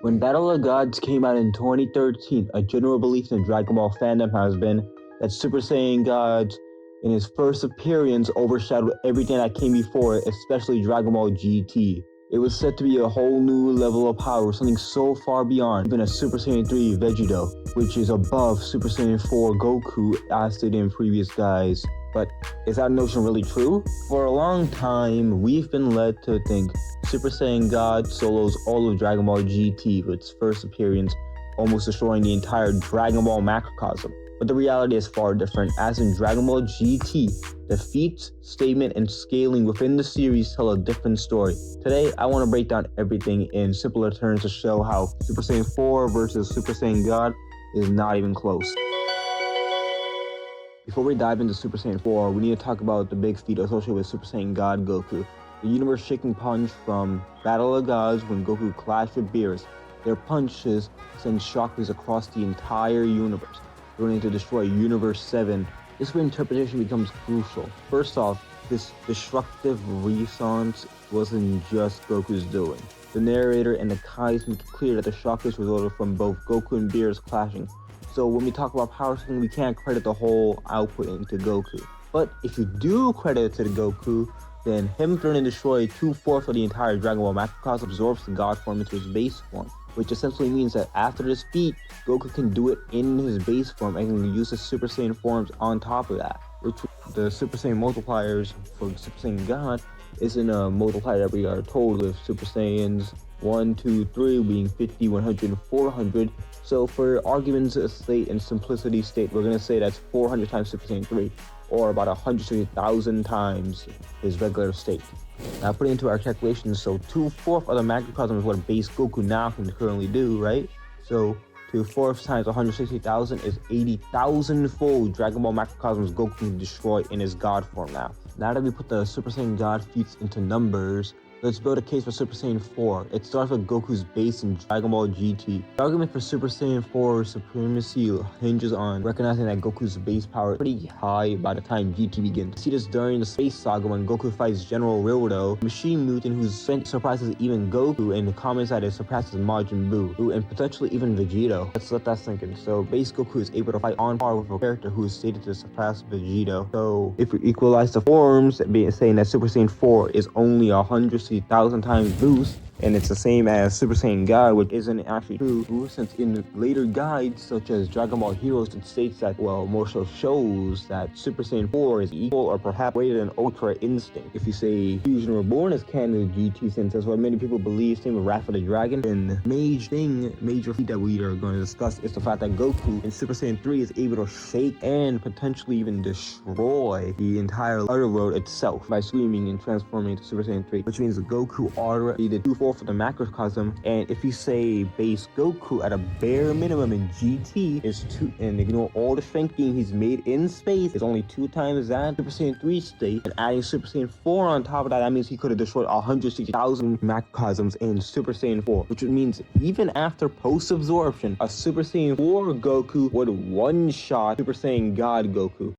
When Battle of the Gods came out in 2013, a general belief in the Dragon Ball fandom has been that Super Saiyan God, in his first appearance, overshadowed everything that came before it, especially Dragon Ball GT. It was said to be a whole new level of power, something so far beyond even a Super Saiyan 3 Vegito, which is above Super Saiyan 4 Goku, as stated in previous guides. But is that notion really true? For a long time, we've been led to think Super Saiyan God solos all of Dragon Ball GT with its first appearance, almost destroying the entire Dragon Ball macrocosm. But the reality is far different, as in Dragon Ball GT, the feats, statement, and scaling within the series tell a different story. Today, I want to break down everything in simpler terms to show how Super Saiyan 4 versus Super Saiyan God is not even close. Before we dive into Super Saiyan 4, we need to talk about the big feat associated with Super Saiyan God Goku. The universe-shaking punch from Battle of the Gods when Goku clashed with Beerus. Their punches send shockwaves across the entire universe, threatening to destroy Universe 7. This reinterpretation becomes crucial. First off, this destructive renaissance wasn't just Goku's doing. The narrator and the Kais make it clear that the shockwaves resulted from both Goku and Beerus clashing. So when we talk about power scaling, we can't credit the whole output into Goku. But if you do credit it to the Goku, then him threatening to destroy 2/4 of the entire Dragon Ball macrocosm absorbs the God form into his base form, which essentially means that after this feat, Goku can do it in his base form and can use his Super Saiyan forms on top of that, which the Super Saiyan multipliers for Super Saiyan God isn't a multiplier that we are told, with Super Saiyans 1, 2, 3 being 50, 100, and 400. So for argument's sake and simplicity's sake, we're going to say that's 400 times Super Saiyan 3, or about 160,000 times his regular state. Now putting into our calculations, so 2/4 of the macrocosm is what base Goku now can currently do, right? So 2/4 times 160,000 is 80,000-fold Dragon Ball macrocosms Goku can destroy in his God form now. Now that we put the Super Saiyan God feats into numbers, let's build a case for Super Saiyan 4. It starts with Goku's base in Dragon Ball GT. The argument for Super Saiyan 4 supremacy hinges on recognizing that Goku's base power is pretty high by the time GT begins. We see this during the Space Saga when Goku fights General Rildo, a machine mutant whose strength surpasses even Goku, and comments that it surpasses Majin Buu, and potentially even Vegito. Let's let that sink in. So base Goku is able to fight on par with a character who is stated to surpass Vegito. So if we equalize the forms, saying that Super Saiyan 4 is only 100,000 times boost, and it's the same as Super Saiyan God, which isn't actually true, since in later guides such as Dragon Ball Heroes it states that, well, more so shows that Super Saiyan 4 is equal or perhaps greater than Ultra Instinct. If you say Fusion Reborn is canon of GT, since that's what many people believe, same with Wrath of the Dragon, then major feat that we are going to discuss is the fact that Goku in Super Saiyan 3 is able to shake and potentially even destroy the entire Outer World itself by screaming and transforming into Super Saiyan 3, which means Goku already did 2/4 for the macrocosm. And if you say base Goku at a bare minimum in GT is 2, and ignore all the strength gain he's made in space, is only 2 times that Super Saiyan 3 state, and adding Super Saiyan 4 on top of that, that means he could have destroyed 160,000 macrocosms in Super Saiyan 4, which means even after post-absorption, a Super Saiyan 4 Goku would one-shot Super Saiyan God Goku.